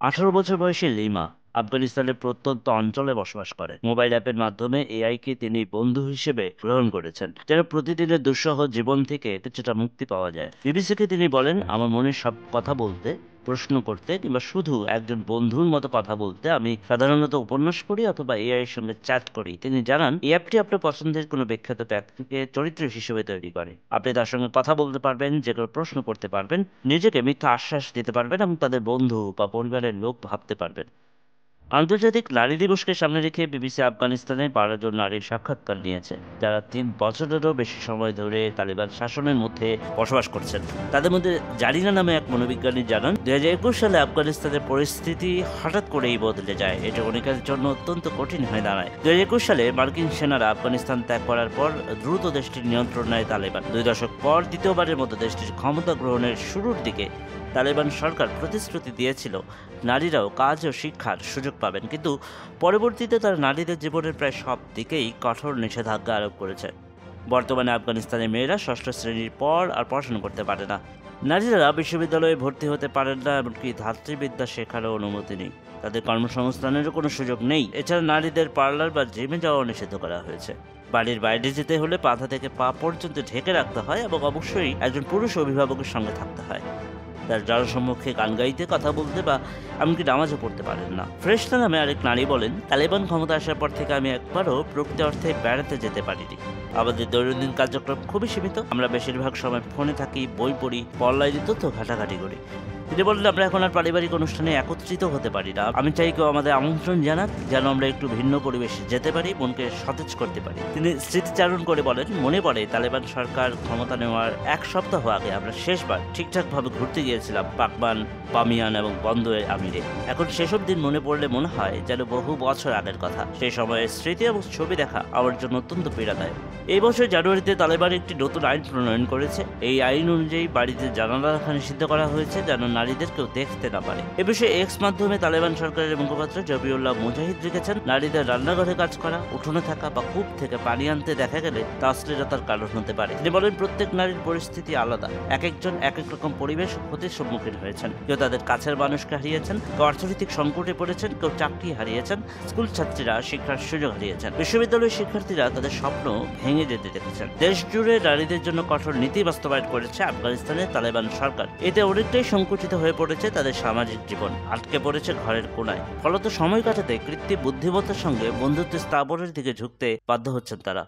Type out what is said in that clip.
18 বছর বয়সী লিমা আফগানিস্তানের প্রত্যন্ত অঞ্চলে বসবাস করে। মোবাইল অ্যাপের মাধ্যমে এআইকে তিনি বন্ধু হিসেবে গ্রহণ করেছেন, যেন প্রতিদিনের দুঃসহ জীবন থেকে কিছুটা মুক্তি পাওয়া যায়। বিবিসিকে তিনি বলেন, আমার মনের সব কথা বলতে, প্রশ্ন করতে কিংবা শুধু একজন বন্ধুর মতো কথা বলতে আমি সাধারণত উপন্যাস পড়ি অথবা এআই এর সঙ্গে চ্যাট করি। তিনি জানান, এই অ্যাপটি আপনার পছন্দের কোনো বিখ্যাত ব্যক্তিকে চরিত্র হিসেবে তৈরি করে। আপনি তার সঙ্গে কথা বলতে পারবেন, যে কোনো প্রশ্ন করতে পারবেন, নিজেকে মিথ্যা আশ্বাস দিতে পারবেন এবং তাদের বন্ধু বা পরিবারের লোক ভাবতে পারবেন। আন্তর্জাতিক নারী দিবসকে সামনে রেখে বিবিসি আফগানিস্তানে 12 জন নারীর সাক্ষাৎকার নিয়েছে, যারা 3 বছরেরও বেশি সময় ধরে তালিবান শাসনের মধ্যে বসবাস করছেন। তাদের মধ্যে জারিনা নামে এক মনোবিজ্ঞানী জানান, 2021 সালে আফগানিস্তানের পরিস্থিতি হঠাৎ করেই বদলে যায়। এটা অনেকের জন্য অত্যন্ত কঠিন হয়ে দাঁড়ায়। 2021 সালে মার্কিন সেনারা আফগানিস্তান ত্যাগ করার পর দ্রুত দেশটির নিয়ন্ত্রণ নেয় তালেবান। 2 দশক পর দ্বিতীয়বারের মতো দেশটির ক্ষমতা গ্রহণের শুরুর দিকে তালেবান সরকার প্রতিশ্রুতি দিয়েছিল নারীরাও কাজ ও শিক্ষার সুযোগ পাবেন, কিন্তু পরবর্তীতে তারা নারীদের জীবনের প্রায় সব দিকেই কঠোর নিষেধাজ্ঞা আরোপ করেছে। বর্তমানে আফগানিস্তানের মেয়েরা ষষ্ঠ শ্রেণীর পর আর পড়াশোনা করতে পারে না। নারীরা বিশ্ববিদ্যালয়ে ভর্তি হতে পারেন না, এমনকি ধাত্রীবিদ্যা শেখারও অনুমতি নেই। তাদের কর্মসংস্থানেরও কোনো সুযোগ নেই। এছাড়া নারীদের পার্লার বা জিমে যাওয়া নিষিদ্ধ করা হয়েছে। বাড়ির বাইরে যেতে হলে মাথা থেকে পা পর্যন্ত ঢেকে রাখতে হয় এবং অবশ্যই একজন পুরুষ অভিভাবকের সঙ্গে থাকতে হয়। তার জনসম্মুখে গান গাইতে, কথা বলতে বা এমনকি নামাজও পড়তে পারেন না। ফ্রেশনা নামে আরেক নারী বলেন, তালেবান ক্ষমতা আসার পর থেকে আমি একবারও প্রকৃত অর্থে বেড়াতে যেতে পারিনি। আমাদের দৈনন্দিন কার্যক্রম খুবই সীমিত। আমরা বেশিরভাগ সময় ফোনে থাকি, বই পড়ি, অনলাইনে তথ্য ঘাটাঘাটি করি। তিনি বললেন, আমরা এখন আর পারিবারিক অনুষ্ঠানে একত্রিত হতে পারি না। আমি চাই কেউ আমাদের আমন্ত্রণ জানাক, যেন আমরা একটু ভিন্ন পরিবেশে যেতে পারি, মনকে সতেজ করতে পারি। তিনি স্মৃতিচারণ করে বলেন, মনে পড়ে তালেবান সরকার ক্ষমতা নেওয়ার 1 সপ্তাহ আগে আমরা শেষবার ঠিকঠাকভাবে ঘুরতে গিয়েছিলাম পাকবান, বামিয়ান এবং বন্দরে আমিরে। এখন সেসব দিন মনে পড়লে মনে হয় যেন বহু বছর আগের কথা। সেই সময়ের স্মৃতি এবং ছবি দেখা আমার জন্য অত্যন্ত পীড়াদায়ক। এই বছর জানুয়ারিতে তালেবান একটি নতুন আইন প্রণয়ন করেছে। এই আইন অনুযায়ী বাড়িতে জানালা রাখা নিষিদ্ধ করা হয়েছে, যেন নারীদের কেউ দেখতে না পারে। এ বিষয়ে এক্স মাধ্যমে তালেবান সরকারের মুখপাত্র জবিউল্লাহ মুজাহিদ লিখেছেন, নারীদের রান্নাঘরে কাজ করা, উঠোনে থাকা বা কূপ থেকে পানি আনতে দেখা গেলে তা অশ্লীলতার কারণ হতে পারে। তিনি বলেন, প্রত্যেক নারীর পরিস্থিতি আলাদা। এক একজন এক এক রকম পরিবেশ ও ক্ষতির সম্মুখীন হয়েছেন। কেউ তাদের কাছের মানুষকে হারিয়েছেন, কেউ অর্থনৈতিক সংকটে পড়েছেন, কেউ চাকরি হারিয়েছেন, স্কুল ছাত্রীরা শিক্ষার সুযোগ হারিয়েছেন, বিশ্ববিদ্যালয়ের শিক্ষার্থীরা তাদের স্বপ্ন ভেঙে যেতে দেখেছেন। দেশ জুড়ে নারীদের জন্য কঠোর নীতি বাস্তবায়ন করেছে আফগানিস্তানের তালেবান সরকার। এতে অনেকটাই সংকুচিত হয়ে পড়েছে তাদের সামাজিক জীবন, আটকে পড়েছে ঘরের কোনায়। ফলত সময় কাটাতে কৃত্রিম বুদ্ধিমত্তার সঙ্গে বন্ধুত্ব স্থাপনের দিকে ঝুঁকতে বাধ্য হচ্ছেন তারা।